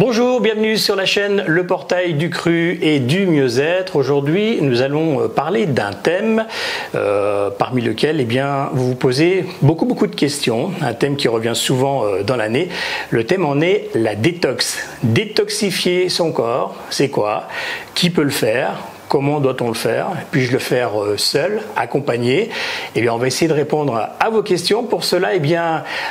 Bonjour, bienvenue sur la chaîne Le Portail du Cru et du Mieux-être. Aujourd'hui, nous allons parler d'un thème parmi lequel vous vous posez beaucoup de questions. Un thème qui revient souvent dans l'année. Le thème en est la détox. Détoxifier son corps, c'est quoi? Qui peut le faire? Comment doit-on le faire? Puis-je le faire seul, accompagné? On va essayer de répondre à vos questions. Pour cela,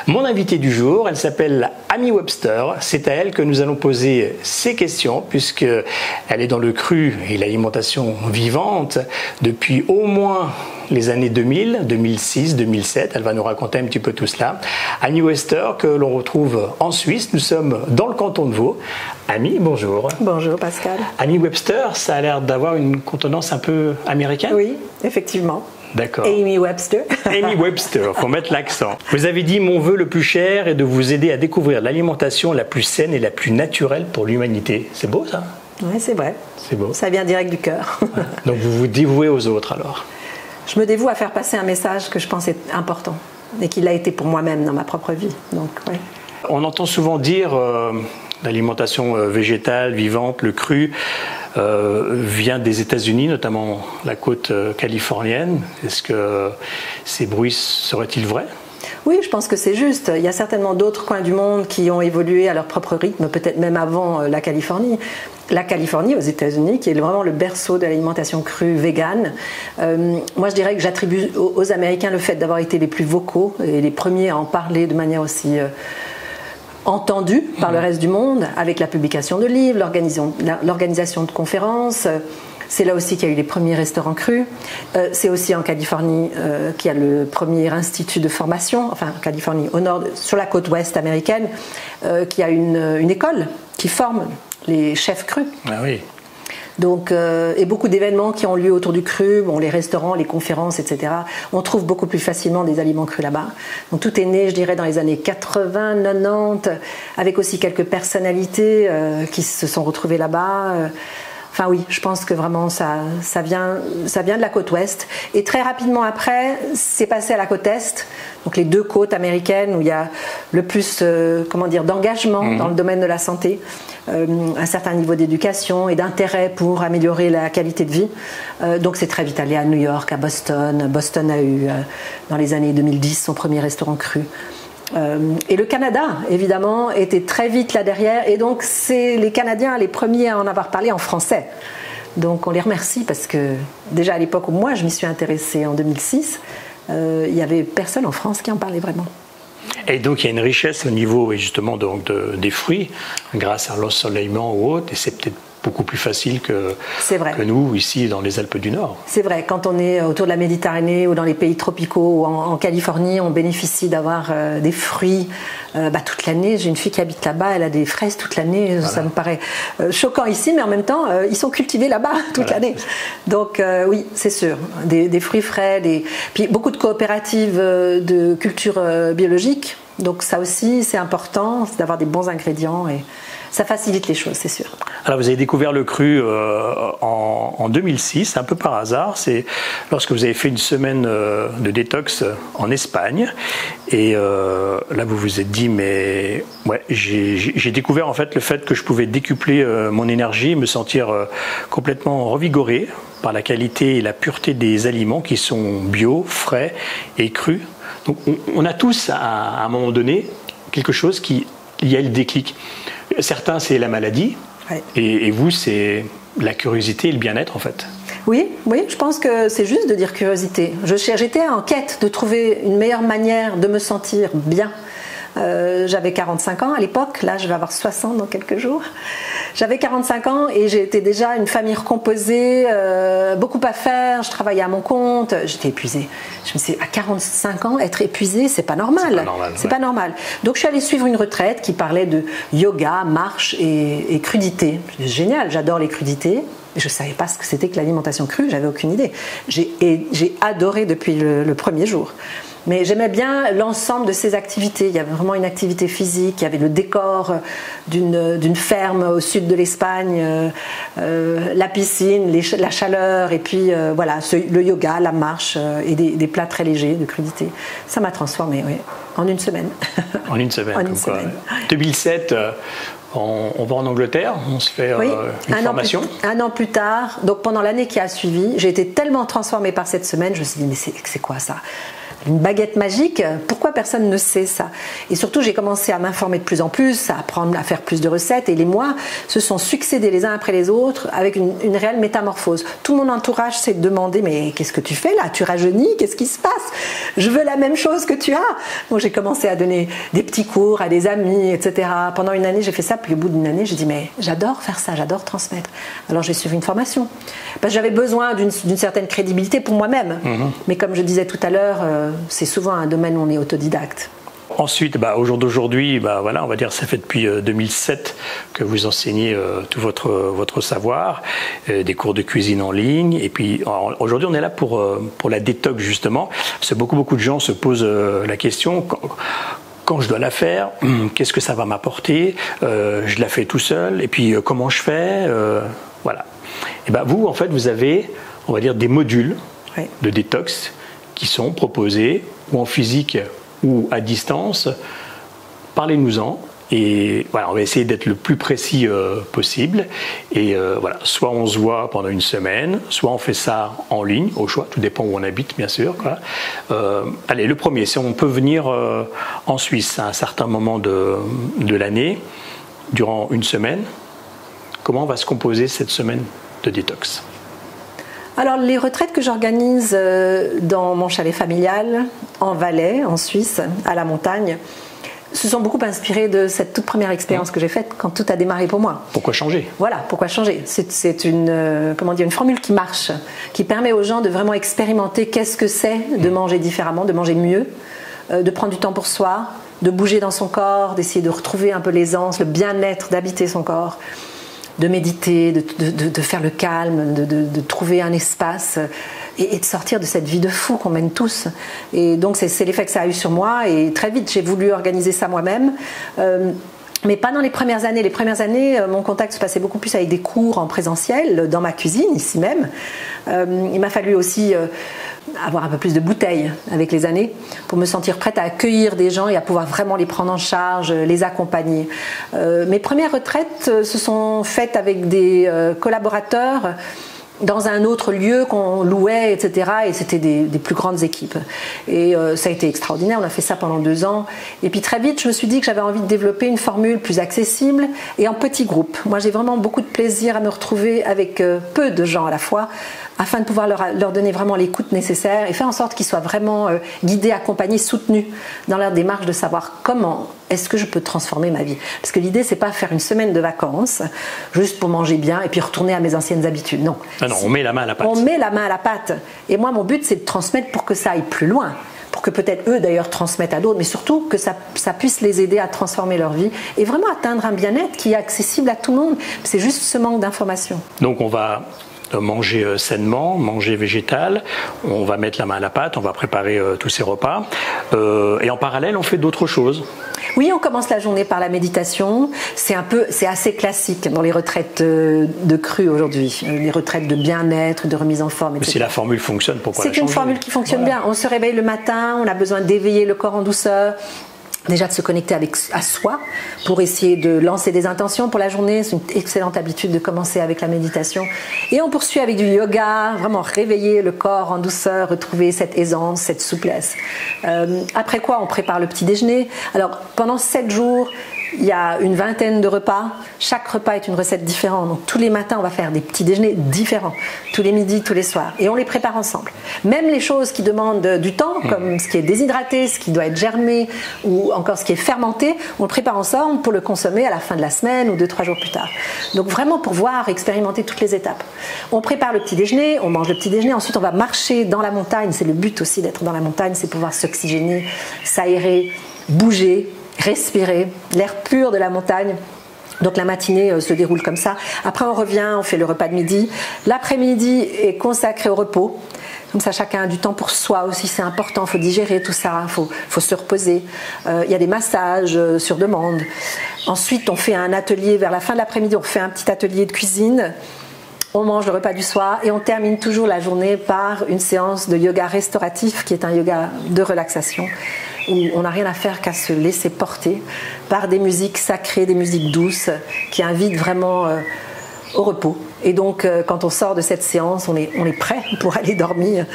mon invitée du jour, elle s'appelle Amy Webster. C'est à elle que nous allons poser ces questions, puisqu'elle est dans le cru et l'alimentation vivante depuis au moins les années 2000, 2006, 2007. Elle va nous raconter un petit peu tout cela. Amy Webster, que l'on retrouve en Suisse. Nous sommes dans le canton de Vaud. Amy, bonjour. Bonjour Pascal. Amy Webster, ça a l'air d'avoir une contenance un peu américaine? Oui, effectivement. D'accord. Amy Webster. Amy Webster, faut mettre l'accent. Vous avez dit: mon vœu le plus cher est de vous aider à découvrir l'alimentation la plus saine et la plus naturelle pour l'humanité. C'est beau ça? Oui, c'est vrai. C'est beau. Ça vient direct du cœur. Donc vous vous dévouez aux autres alors? Je me dévoue à faire passer un message que je pense est important et qui l'a été pour moi-même dans ma propre vie. Donc, ouais. On entend souvent dire l'alimentation végétale, vivante, le cru vient des États-Unis, notamment la côte californienne. Est-ce que ces bruits seraient-ils vrais? Oui, je pense que c'est juste. Il y a certainement d'autres coins du monde qui ont évolué à leur propre rythme, peut-être même avant la Californie. La Californie, aux États-Unis, qui est vraiment le berceau de l'alimentation crue végane. Moi, je dirais que j'attribue aux Américains le fait d'avoir été les plus vocaux et les premiers à en parler de manière aussi entendue par le reste du monde, avec la publication de livres, l'organisation de conférences. C'est là aussi qu'il y a eu les premiers restaurants crus. C'est aussi en Californie qu'il y a le premier institut de formation, enfin en Californie, au nord, sur la côte ouest américaine, qu'il y a une école qui forme les chefs crus. Ah oui. Donc, et beaucoup d'événements qui ont lieu autour du cru, les restaurants, les conférences, etc. On trouve beaucoup plus facilement des aliments crus là-bas. Donc tout est né, je dirais, dans les années 80, 90, avec aussi quelques personnalités qui se sont retrouvées là-bas. Enfin oui, je pense que vraiment ça vient de la côte ouest. Et très rapidement après, c'est passé à la côte est, donc les deux côtes américaines où il y a le plus d'engagement dans le domaine de la santé, un certain niveau d'éducation et d'intérêt pour améliorer la qualité de vie. Donc c'est très vite allé à New York, à Boston. Boston a eu, dans les années 2010, son premier restaurant cru. Et le Canada, évidemment, était très vite là derrière. Et donc, c'est les Canadiens les premiers à en avoir parlé en français. Donc, on les remercie parce que, déjà à l'époque où moi je m'y suis intéressée en 2006, il n'y avait personne en France qui en parlait vraiment. Et donc, il y a une richesse au niveau, justement, des fruits, grâce à l'ensoleillement ou autre. Et c'est peut-être beaucoup plus facile que nous, ici, dans les Alpes du Nord. C'est vrai, quand on est autour de la Méditerranée ou dans les pays tropicaux ou en Californie, on bénéficie d'avoir des fruits toute l'année. J'ai une fille qui habite là-bas, elle a des fraises toute l'année. Voilà. Ça me paraît choquant ici, mais en même temps, ils sont cultivés là-bas toute l'année. Donc oui, c'est sûr, des fruits frais, puis beaucoup de coopératives de culture biologique. Donc ça aussi, c'est important, c'est d'avoir des bons ingrédients et ça facilite les choses, c'est sûr. Alors vous avez découvert le cru en 2006, un peu par hasard. C'est lorsque vous avez fait une semaine de détox en Espagne. Et là, vous vous êtes dit, mais ouais, j'ai découvert en fait le fait que je pouvais décupler mon énergie, me sentir complètement revigoré par la qualité et la pureté des aliments qui sont bio, frais et crus. Donc on a tous, à un moment donné, quelque chose qui y a le déclic. Certains, c'est la maladie, ouais. Et vous, c'est la curiosité et le bien-être, en fait. Oui, je pense que c'est juste de dire curiosité. J'étais en quête de trouver une meilleure manière de me sentir bien. J'avais 45 ans à l'époque, là je vais avoir 60 dans quelques jours. J'avais 45 ans et j'étais déjà une famille recomposée, beaucoup à faire, je travaillais à mon compte, j'étais épuisée. Je me suis dit, à 45 ans, être épuisée, c'est pas normal. C'est pas normal. Donc je suis allée suivre une retraite qui parlait de yoga, marche et crudité. Génial, j'adore les crudités. Je ne savais pas ce que c'était que l'alimentation crue, j'avais aucune idée. J'ai adoré depuis le premier jour. Mais j'aimais bien l'ensemble de ces activités. Il y avait vraiment une activité physique, il y avait le décor d'une ferme au sud de l'Espagne, la piscine, la chaleur, et puis voilà, le yoga, la marche et des plats très légers de crudité. Ça m'a transformée, oui, en une semaine. En une semaine, en une semaine. 2007, on va en Angleterre, on se fait une formation. Un an plus tard, donc pendant l'année qui a suivi, j'ai été tellement transformée par cette semaine, je me suis dit, mais c'est quoi ça ? Une baguette magique, pourquoi personne ne sait ça? Et surtout, j'ai commencé à m'informer de plus en plus, à apprendre à faire plus de recettes, et les mois se sont succédés les uns après les autres avec une réelle métamorphose. Tout mon entourage s'est demandé, mais qu'est-ce que tu fais là? Tu rajeunis? Qu'est-ce qui se passe? Je veux la même chose que tu as. Donc j'ai commencé à donner des petits cours à des amis, etc. Pendant une année, j'ai fait ça, puis au bout d'une année, j'ai dit, mais j'adore faire ça, j'adore transmettre. Alors j'ai suivi une formation. Parce que j'avais besoin d'une certaine crédibilité pour moi-même. Mais comme je disais tout à l'heure, c'est souvent un domaine où on est autodidacte. Ensuite, au jour d'aujourd'hui, voilà, on va dire ça fait depuis 2007 que vous enseignez tout votre savoir, des cours de cuisine en ligne. Et puis aujourd'hui, on est là pour la détox justement. Parce que beaucoup de gens se posent la question. Quand je dois la faire, qu'est-ce que ça va m'apporter? Je la fais tout seul. Et puis comment je fais? Voilà. Et vous, en fait, vous avez, on va dire, des modules de détox qui sont proposés ou en physique ou à distance. Parlez-nous-en. Et voilà, on va essayer d'être le plus précis possible. Et voilà, soit on se voit pendant une semaine, soit on fait ça en ligne, au choix, tout dépend où on habite, bien sûr. Allez, le premier, si on peut venir en Suisse à un certain moment de l'année, durant une semaine, comment va se composer cette semaine de détox? Alors, les retraites que j'organise dans mon chalet familial, en Valais, en Suisse, à la montagne, se sont beaucoup inspirées de cette toute première expérience que j'ai faite quand tout a démarré pour moi. Pourquoi changer? Voilà, pourquoi changer? C'est une formule qui marche, qui permet aux gens de vraiment expérimenter qu'est-ce que c'est de manger différemment, de manger mieux, de prendre du temps pour soi, de bouger dans son corps, d'essayer de retrouver un peu l'aisance, le bien-être, d'habiter son corps, de méditer, de faire le calme, de trouver un espace et de sortir de cette vie de fou qu'on mène tous. Et donc c'est l'effet que ça a eu sur moi, et très vite j'ai voulu organiser ça moi-même. Mais pas dans les premières années. Les premières années, mon contact se passait beaucoup plus avec des cours en présentiel, dans ma cuisine, ici même. Il m'a fallu aussi avoir un peu plus de bouteilles avec les années pour me sentir prête à accueillir des gens et à pouvoir vraiment les prendre en charge, les accompagner. Mes premières retraites se sont faites avec des collaborateurs dans un autre lieu qu'on louait, etc. Et c'était des plus grandes équipes. Et ça a été extraordinaire, on a fait ça pendant 2 ans. Et puis très vite, je me suis dit que j'avais envie de développer une formule plus accessible et en petits groupes. Moi, j'ai vraiment beaucoup de plaisir à me retrouver avec peu de gens à la fois, afin de pouvoir leur donner vraiment l'écoute nécessaire et faire en sorte qu'ils soient vraiment guidés, accompagnés, soutenus dans leur démarche de savoir comment est-ce que je peux transformer ma vie. Parce que l'idée, c'est pas faire une semaine de vacances juste pour manger bien et puis retourner à mes anciennes habitudes. Non. Non, on met la main à la pâte. On met la main à la pâte. Et moi, mon but, c'est de transmettre pour que ça aille plus loin. Pour que peut-être eux, d'ailleurs, transmettent à d'autres, mais surtout que ça puisse les aider à transformer leur vie et vraiment atteindre un bien-être qui est accessible à tout le monde. C'est juste ce manque d'information. Donc, on va manger sainement, manger végétal, on va mettre la main à la pâte, on va préparer tous ces repas. Et en parallèle, on fait d'autres choses. Oui, on commence la journée par la méditation. C'est assez classique dans les retraites de cru aujourd'hui, les retraites de bien-être, de remise en forme, etc. Mais si la formule fonctionne, pourquoi la changer? C'est une formule qui fonctionne bien. On se réveille le matin, on a besoin d'éveiller le corps en douceur. Déjà de se connecter à soi pour essayer de lancer des intentions pour la journée. C'est une excellente habitude de commencer avec la méditation. Et on poursuit avec du yoga, vraiment réveiller le corps en douceur, retrouver cette aisance, cette souplesse. Après quoi, on prépare le petit déjeuner. Alors, pendant 7 jours, il y a une vingtaine de repas. Chaque repas est une recette différente. Donc tous les matins, on va faire des petits déjeuners différents. Tous les midis, tous les soirs. Et on les prépare ensemble. Même les choses qui demandent du temps, comme ce qui est déshydraté, ce qui doit être germé, ou encore ce qui est fermenté, on le prépare ensemble pour le consommer à la fin de la semaine ou 2-3 jours plus tard. Donc vraiment pour voir, expérimenter toutes les étapes. On prépare le petit déjeuner, on mange le petit déjeuner. Ensuite, on va marcher dans la montagne. C'est le but aussi d'être dans la montagne, c'est pouvoir s'oxygéner, s'aérer, bouger, respirer l'air pur de la montagne. Donc la matinée se déroule comme ça. Après on revient, on fait le repas de midi. L'après-midi est consacré au repos. Comme ça, chacun a du temps pour soi aussi, c'est important, il faut digérer tout ça, il faut se reposer. Il y a des massages sur demande. Ensuite, on fait un atelier, vers la fin de l'après-midi, on fait un petit atelier de cuisine. On mange le repas du soir et on termine toujours la journée par une séance de yoga restauratif, qui est un yoga de relaxation, où on n'a rien à faire qu'à se laisser porter par des musiques sacrées, des musiques douces, qui invitent vraiment au repos. Et donc, quand on sort de cette séance, on est prêt pour aller dormir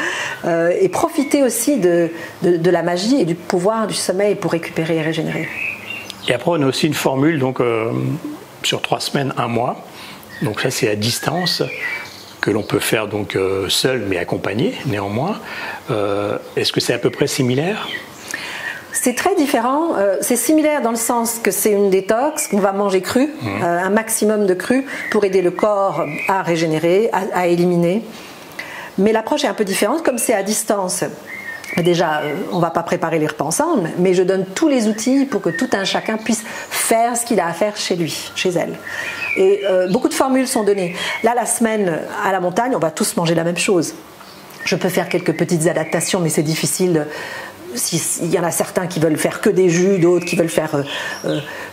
et profiter aussi de la magie et du pouvoir du sommeil pour récupérer et régénérer. Et après, on a aussi une formule donc, sur 3 semaines, 1 mois. Donc ça, c'est à distance que l'on peut faire donc seul mais accompagné néanmoins. Est-ce que c'est à peu près similaire ? C'est très différent. C'est similaire dans le sens que c'est une détox, qu'on va manger cru, un maximum de cru pour aider le corps à régénérer, à éliminer. Mais l'approche est un peu différente, comme c'est à distance. Déjà, on ne va pas préparer les repas ensemble, mais je donne tous les outils pour que tout un chacun puisse faire ce qu'il a à faire chez lui, chez elle. Et beaucoup de formules sont données. Là, la semaine à la montagne, on va tous manger la même chose. Je peux faire quelques petites adaptations, mais c'est difficile. Il y en a certains qui veulent faire que des jus, d'autres qui veulent faire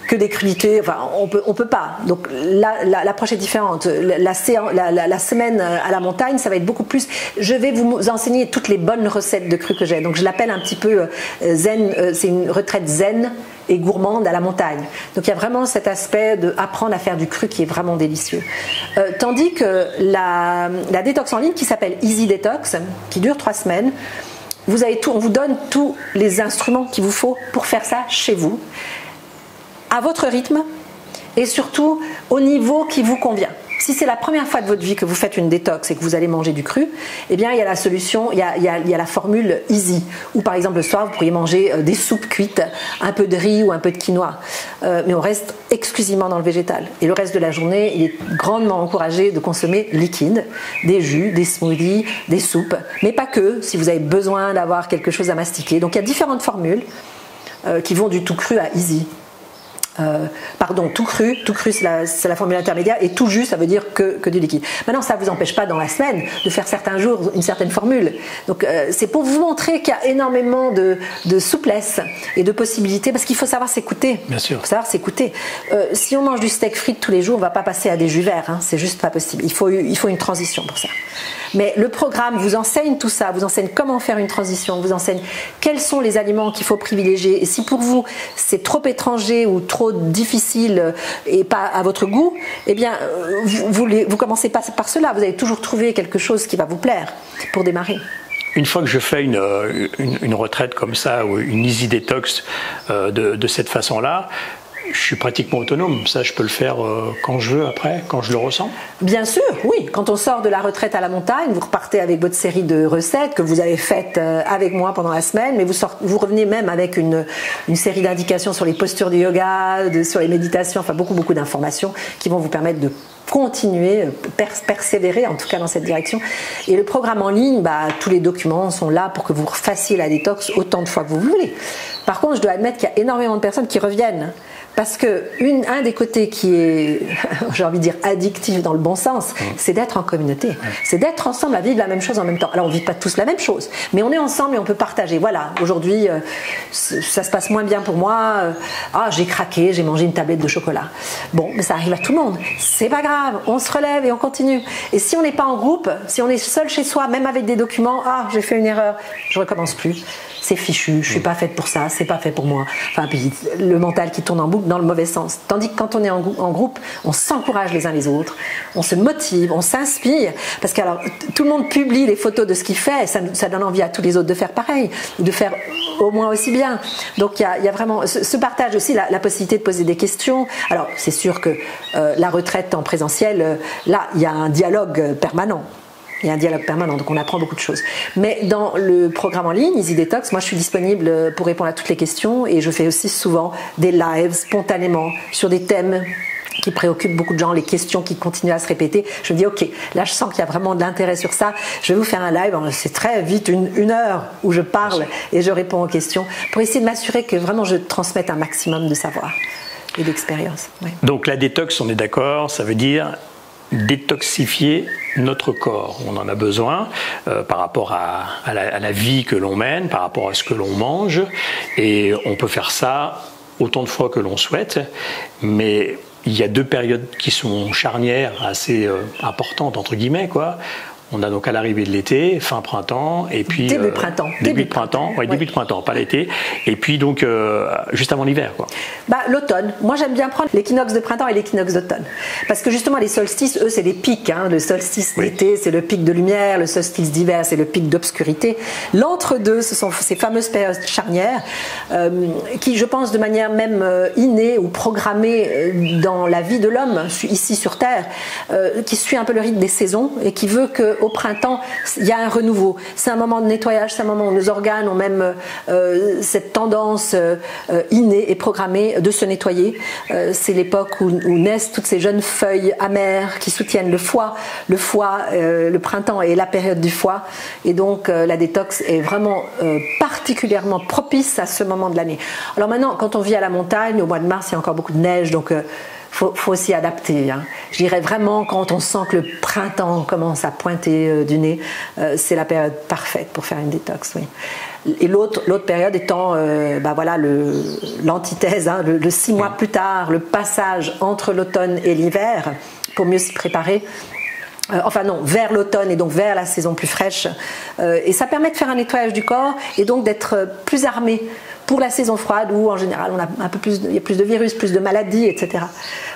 que des crudités. Enfin, on peut pas. Donc l'approche est différente. La semaine à la montagne, ça va être beaucoup plus. Je vais vous enseigner toutes les bonnes recettes de cru que j'ai. Donc je l'appelle un petit peu zen. C'est une retraite zen et gourmande à la montagne. Donc il y a vraiment cet aspect d'apprendre à faire du cru qui est vraiment délicieux. Tandis que la détox en ligne qui s'appelle Easy Detox, qui dure 3 semaines. Vous avez tout, on vous donne tous les instruments qu'il vous faut pour faire ça chez vous, à votre rythme et surtout au niveau qui vous convient. Si c'est la première fois de votre vie que vous faites une détox et que vous allez manger du cru, eh bien il y a la solution, il y a la formule easy. Ou par exemple le soir vous pourriez manger des soupes cuites, un peu de riz ou un peu de quinoa. Mais on reste exclusivement dans le végétal. Et le reste de la journée, il est grandement encouragé de consommer liquide, des jus, des smoothies, des soupes. Mais pas que, si vous avez besoin d'avoir quelque chose à mastiquer. Donc il y a différentes formules qui vont du tout cru à easy. Tout cru c'est la formule intermédiaire et tout jus ça veut dire que du liquide. Maintenant ça ne vous empêche pas dans la semaine de faire certains jours une certaine formule. Donc c'est pour vous montrer qu'il y a énormément de souplesse et de possibilités parce qu'il faut savoir s'écouter. Bien sûr. Il faut savoir s'écouter. Si on mange du steak frites tous les jours, on ne va pas passer à des jus verts, hein, c'est juste pas possible. Il faut une transition pour ça. Mais le programme vous enseigne tout ça, vous enseigne comment faire une transition, vous enseigne quels sont les aliments qu'il faut privilégier. Et si pour vous c'est trop étranger ou trop difficile et pas à votre goût, eh bien vous commencez pas par cela. Vous allez toujours trouver quelque chose qui va vous plaire pour démarrer. Une fois que je fais une retraite comme ça ou une easy detox de cette façon-là, je suis pratiquement autonome. Ça, je peux le faire quand je veux après, quand je le ressens. Bien sûr, oui. Quand on sort de la retraite à la montagne, vous repartez avec votre série de recettes que vous avez faites avec moi pendant la semaine, mais vous revenez même avec une série d'indications sur les postures du yoga, sur les méditations, enfin beaucoup d'informations qui vont vous permettre de continuer, persévérer en tout cas dans cette direction. Et le programme en ligne, tous les documents sont là pour que vous fassiez la détox autant de fois que vous voulez. Par contre, je dois admettre qu'il y a énormément de personnes qui reviennent. Parce que un des côtés qui est, j'ai envie de dire, addictif dans le bon sens, c'est d'être en communauté. C'est d'être ensemble à vivre la même chose en même temps. Alors on ne vit pas tous la même chose, mais on est ensemble et on peut partager. Voilà, aujourd'hui, ça se passe moins bien pour moi. J'ai craqué, j'ai mangé une tablette de chocolat. Bon, mais ça arrive à tout le monde. C'est pas grave, on se relève et on continue. Et si on n'est pas en groupe, si on est seul chez soi, même avec des documents, j'ai fait une erreur, je recommence plus. C'est fichu, je suis pas faite pour ça, c'est pas fait pour moi. Enfin, puis le mental qui tourne en boucle dans le mauvais sens. Tandis que quand on est en groupe, on s'encourage les uns les autres, on se motive, on s'inspire. Parce que alors, tout le monde publie les photos de ce qu'il fait, et ça donne envie à tous les autres de faire pareil, de faire au moins aussi bien. Donc il y a vraiment ce partage aussi, la possibilité de poser des questions. Alors c'est sûr que la retraite en présentiel, là, il y a un dialogue permanent. Il y a un dialogue permanent, donc on apprend beaucoup de choses. Mais dans le programme en ligne, Easy Detox, moi je suis disponible pour répondre à toutes les questions et je fais aussi souvent des lives spontanément sur des thèmes qui préoccupent beaucoup de gens, les questions qui continuent à se répéter. Je me dis, ok, là je sens qu'il y a vraiment de l'intérêt sur ça, je vais vous faire un live, c'est très vite, une heure où je parle et je réponds aux questions pour essayer de m'assurer que vraiment je transmette un maximum de savoir. et d'expérience. Ouais. Donc la détox, on est d'accord, ça veut dire détoxifier notre corps. On en a besoin par rapport à la vie que l'on mène, par rapport à ce que l'on mange, et on peut faire ça autant de fois que l'on souhaite, mais il y a 2 périodes qui sont charnières, assez importantes entre guillemets, quoi. On a donc à l'arrivée de l'été, fin printemps, et puis début printemps. Début de printemps, ouais, début de printemps, pas l'été. Et puis donc juste avant l'hiver, quoi. L'automne. Moi, j'aime bien prendre l'équinoxe de printemps et l'équinoxe d'automne, parce que justement les solstices, eux, c'est des pics. Hein. Le solstice d'été, c'est le pic de lumière. Le solstice d'hiver, c'est le pic d'obscurité. L'entre-deux, ce sont ces fameuses périodes charnières qui, je pense, de manière même innée ou programmée dans la vie de l'homme ici sur Terre, qui suit un peu le rythme des saisons et qui veut que au printemps, il y a un renouveau. C'est un moment de nettoyage, c'est un moment où nos organes ont même cette tendance innée et programmée de se nettoyer. C'est l'époque où naissent toutes ces jeunes feuilles amères qui soutiennent le foie. Le printemps est la période du foie. Et donc, la détox est vraiment particulièrement propice à ce moment de l'année. Alors maintenant, quand on vit à la montagne, au mois de mars, il y a encore beaucoup de neige, donc faut s'y adapter. Hein. Je dirais vraiment, quand on sent que le printemps commence à pointer du nez, c'est la période parfaite pour faire une détox. Oui. Et l'autre période étant l'antithèse, hein, le 6 mois plus tard, le passage entre l'automne et l'hiver, pour mieux s'y préparer. Vers l'automne et donc vers la saison plus fraîche. Et ça permet de faire un nettoyage du corps et donc d'être plus armé pour la saison froide où en général il y a plus de virus, plus de maladies, etc.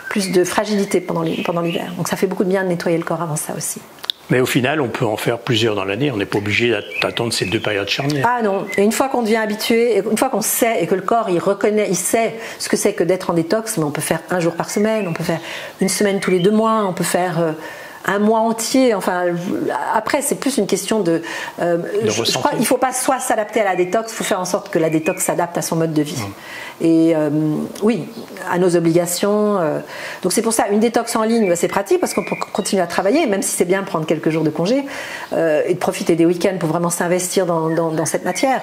Plus de fragilité pendant l'hiver. Donc ça fait beaucoup de bien de nettoyer le corps avant ça aussi. Mais au final, on peut en faire plusieurs dans l'année. On n'est pas obligé d'attendre ces 2 périodes charnières. Ah non. Et une fois qu'on devient habitué, une fois qu'on sait et que le corps il reconnaît, il sait ce que c'est que d'être en détox, mais on peut faire 1 jour par semaine, on peut faire 1 semaine tous les 2 mois, on peut faire un mois entier. Enfin, après, c'est plus une question de je crois qu'il ne faut pas soit s'adapter à la détox, il faut faire en sorte que la détox s'adapte à son mode de vie. Et oui, à nos obligations. Donc c'est pour ça, une détox en ligne, c'est pratique parce qu'on peut continuer à travailler, même si c'est bien prendre quelques jours de congé et de profiter des week-ends pour vraiment s'investir dans cette matière.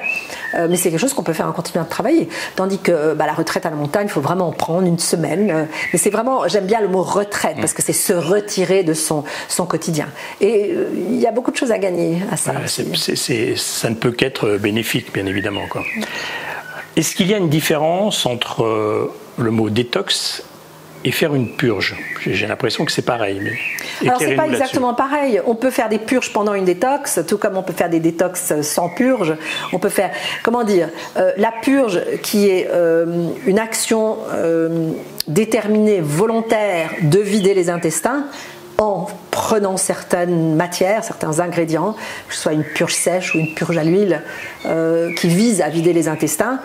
Mais c'est quelque chose qu'on peut faire en continuant de travailler. Tandis que la retraite à la montagne, il faut vraiment en prendre 1 semaine. Mais c'est vraiment, j'aime bien le mot retraite parce que c'est se retirer de son quotidien. Et il y a beaucoup de choses à gagner à ça. Ça ne peut qu'être bénéfique, bien évidemment, quoi. Est-ce qu'il y a une différence entre le mot détox et faire une purge? J'ai l'impression que c'est pareil. Mais alors, c'est pas exactement pareil. On peut faire des purges pendant une détox, tout comme on peut faire des détox sans purge. On peut faire, la purge qui est une action déterminée, volontaire de vider les intestins, en prenant certaines matières, certains ingrédients, que ce soit une purge sèche ou une purge à l'huile, qui vise à vider les intestins,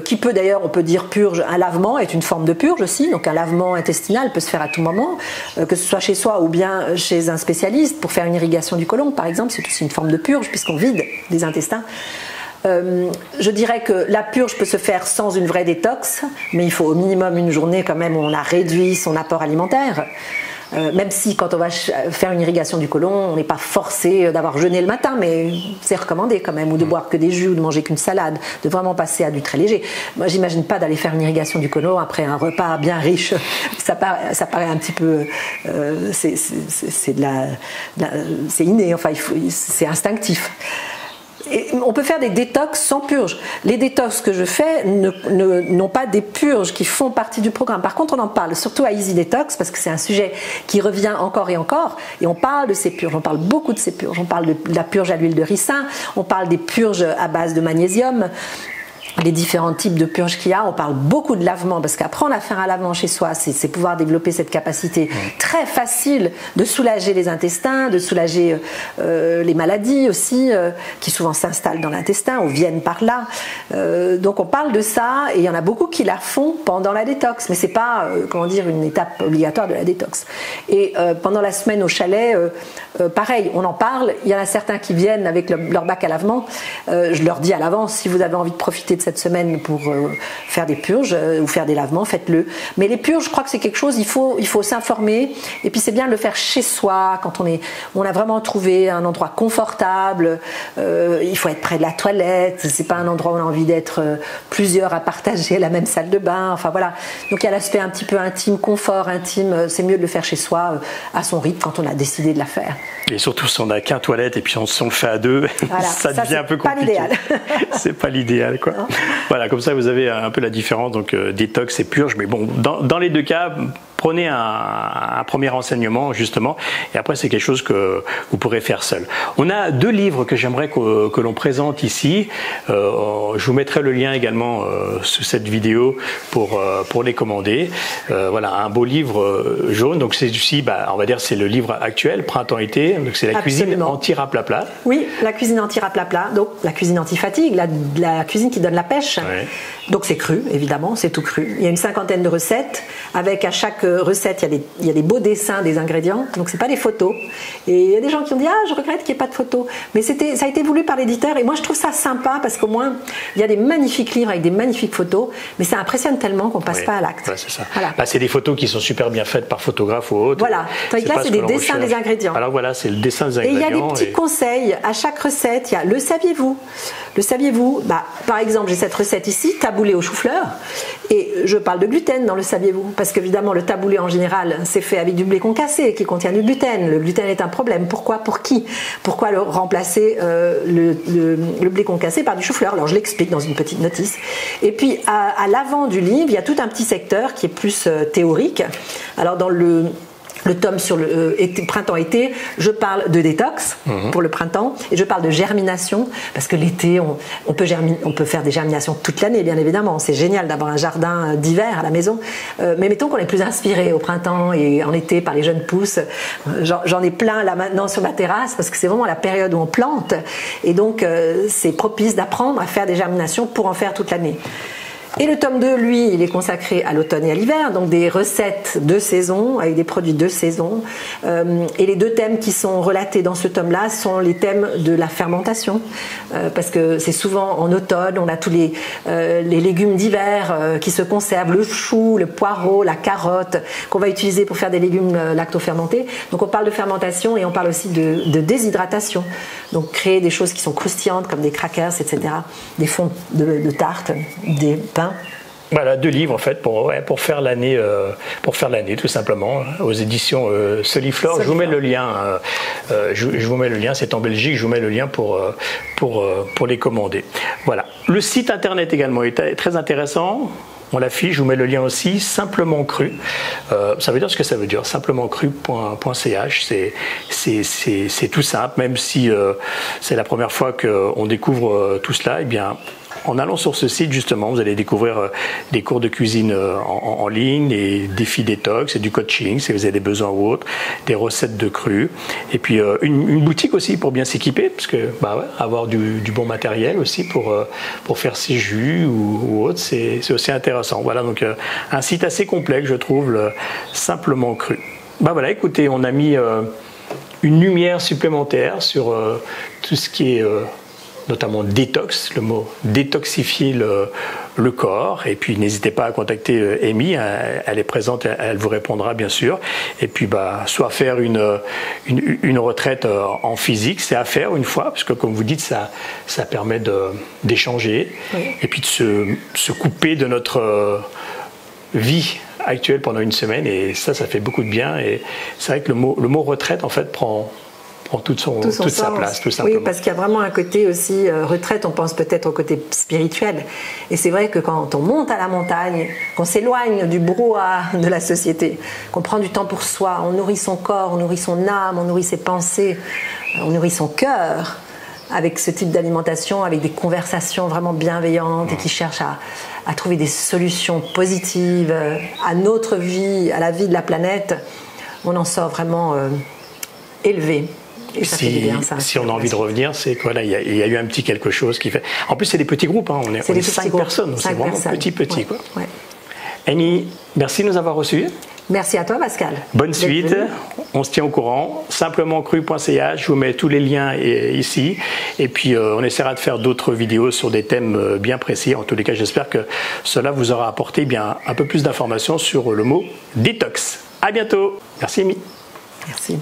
qui peut d'ailleurs, on peut dire purge, un lavement est une forme de purge aussi, donc un lavement intestinal peut se faire à tout moment, que ce soit chez soi ou bien chez un spécialiste, pour faire une irrigation du côlon par exemple, c'est aussi une forme de purge puisqu'on vide les intestins. Je dirais que la purge peut se faire sans une vraie détox, mais il faut au minimum 1 journée quand même où on a réduit son apport alimentaire. Même si quand on va faire une irrigation du côlon, on n'est pas forcé d'avoir jeûné le matin, mais c'est recommandé quand même, ou de boire que des jus, ou de manger qu'une salade, de vraiment passer à du très léger. Moi, j'imagine pas d'aller faire une irrigation du côlon après un repas bien riche. Ça paraît un petit peu, c'est inné, enfin c'est instinctif. Et on peut faire des détox sans purge. Les détox que je fais n'ont pas des purges qui font partie du programme. Par contre, on en parle, surtout à Easy Detox, parce que c'est un sujet qui revient encore et encore, et on parle de ces purges, on parle beaucoup de ces purges. On parle de la purge à l'huile de ricin, on parle des purges à base de magnésium, les différents types de purges qu'il y a. On parle beaucoup de lavement, parce qu'apprendre à faire un lavement chez soi, c'est pouvoir développer cette capacité très facile de soulager les intestins, de soulager les maladies aussi, qui souvent s'installent dans l'intestin ou viennent par là. Donc on parle de ça, et il y en a beaucoup qui la font pendant la détox, mais c'est pas, une étape obligatoire de la détox. Et pendant la semaine au chalet, pareil, on en parle. Il y en a certains qui viennent avec leur bac à lavement. Je leur dis à l'avance, si vous avez envie de profiter de cette semaine pour faire des purges ou faire des lavements, faites-le. Mais les purges, je crois que c'est quelque chose, il faut s'informer. Et puis c'est bien de le faire chez soi, quand on a vraiment trouvé un endroit confortable. Il faut être près de la toilette. C'est pas un endroit où on a envie d'être plusieurs à partager la même salle de bain. Enfin voilà. Donc il y a l'aspect un petit peu intime, confort intime. C'est mieux de le faire chez soi, à son rythme, quand on a décidé de la faire. Et surtout si on n'a qu'un toilette et puis si on le fait à deux, voilà, ça devient un peu compliqué. Pas l'idéal. C'est pas l'idéal, quoi. Voilà, comme ça vous avez un peu la différence, donc détox et purge. Mais bon, dans les deux cas, prenez un premier renseignement justement, et après c'est quelque chose que vous pourrez faire seul. On a 2 livres que j'aimerais que l'on présente ici. Je vous mettrai le lien également sous cette vidéo pour les commander. Voilà, un beau livre jaune. Donc c'est ici, on va dire c'est le livre actuel, printemps-été. Donc c'est la cuisine anti-raplapla. Oui, la cuisine anti-raplapla. Donc la cuisine anti-fatigue, la cuisine qui donne la pêche. Ouais. Donc c'est cru, évidemment, c'est tout cru. Il y a une 50aine de recettes. Avec à chaque recette, il y a des beaux dessins des ingrédients. Donc c'est pas des photos. Et il y a des gens qui ont dit je regrette qu'il n'y ait pas de photos. Mais ça a été voulu par l'éditeur. Et moi je trouve ça sympa parce qu'au moins il y a des magnifiques livres avec des magnifiques photos. Mais ça impressionne tellement qu'on passe pas à l'acte. Ouais, c'est ça. Voilà. C'est des photos qui sont super bien faites par photographe ou autre. Voilà. Tandis que là c'est des dessins des ingrédients. Alors voilà, c'est le dessin des ingrédients. Et il y a des petits conseils à chaque recette. Il y a le saviez-vous. Le saviez-vous, par exemple, j'ai cette recette ici, taboulé au chou-fleur, et je parle de gluten dans le saviez-vous, parce qu'évidemment le taboulé en général c'est fait avec du blé concassé qui contient du gluten. Le gluten est un problème. Pourquoi? Pour qui? Pourquoi remplacer le blé concassé par du chou-fleur? Alors je l'explique dans une petite notice. Et puis à l'avant du livre, il y a tout un petit secteur qui est plus théorique. Alors dans le tome sur le printemps-été, je parle de détox pour le printemps et je parle de germination parce que l'été, on peut faire des germinations toute l'année, bien évidemment. C'est génial d'avoir un jardin d'hiver à la maison. Mais mettons qu'on est plus inspiré au printemps et en été par les jeunes pousses. J'en ai plein là maintenant sur ma terrasse parce que c'est vraiment la période où on plante. Et donc, c'est propice d'apprendre à faire des germinations pour en faire toute l'année. Et le tome 2, lui, il est consacré à l'automne et à l'hiver, donc des recettes de saison, avec des produits de saison. Et les 2 thèmes qui sont relatés dans ce tome-là sont les thèmes de la fermentation, parce que c'est souvent en automne, on a tous les légumes d'hiver qui se conservent, le chou, le poireau, la carotte, qu'on va utiliser pour faire des légumes lactofermentés. Donc on parle de fermentation et on parle aussi de déshydratation. Donc créer des choses qui sont croustillantes, comme des crackers, etc., des fonds de tarte, des pains. Voilà, 2 livres en fait pour faire l'année, tout simplement, aux éditions Soliflore. Je vous mets le lien. Je vous mets le lien. C'est en Belgique. Je vous mets le lien pour les commander. Voilà. Le site internet également est très intéressant. On l'affiche, je vous mets le lien aussi, Simplement Cru. Ça veut dire ce que ça veut dire, simplementcru.ch. C'est tout simple, même si c'est la première fois qu'on découvre tout cela, eh bien, en allant sur ce site, justement, vous allez découvrir des cours de cuisine en ligne, des défis détox et du coaching, si vous avez des besoins ou autres, des recettes de cru. Et puis, une boutique aussi pour bien s'équiper, parce que avoir du bon matériel aussi pour faire ses jus ou autre, c'est aussi intéressant. Voilà, donc un site assez complexe, je trouve, Simplement Cru. Voilà, écoutez, on a mis une lumière supplémentaire sur tout ce qui est... notamment détox, le mot détoxifier le corps. Et puis n'hésitez pas à contacter Amy, elle est présente, elle vous répondra bien sûr. Et puis soit faire une retraite en physique, c'est à faire une fois, parce que comme vous dites, ça permet d'échanger, et puis de se couper de notre vie actuelle pendant une semaine, et ça fait beaucoup de bien. Et c'est vrai que le mot retraite en fait prend toute sa place, tout simplement. Oui, parce qu'il y a vraiment un côté aussi retraite, on pense peut-être au côté spirituel. Et c'est vrai que quand on monte à la montagne, qu'on s'éloigne du brouhaha de la société, qu'on prend du temps pour soi, on nourrit son corps, on nourrit son âme, on nourrit ses pensées, on nourrit son cœur avec ce type d'alimentation, avec des conversations vraiment bienveillantes et qui cherchent à trouver des solutions positives à notre vie, à la vie de la planète, on en sort vraiment élevé. Si on a envie de revenir, c'est quoi là, il y a eu un petit quelque chose qui fait. En plus, c'est des petits groupes, on est 5 personnes, c'est vraiment petit. Ouais. Quoi. Ouais. Amy, merci de nous avoir reçus. Merci à toi, Pascal. Bonne suite, on se tient au courant. Simplementcru.ca, je vous mets tous les liens ici. Et puis on essaiera de faire d'autres vidéos sur des thèmes bien précis. En tous les cas, j'espère que cela vous aura apporté bien un peu plus d'informations sur le mot détox. À bientôt. Merci, Amy. Merci.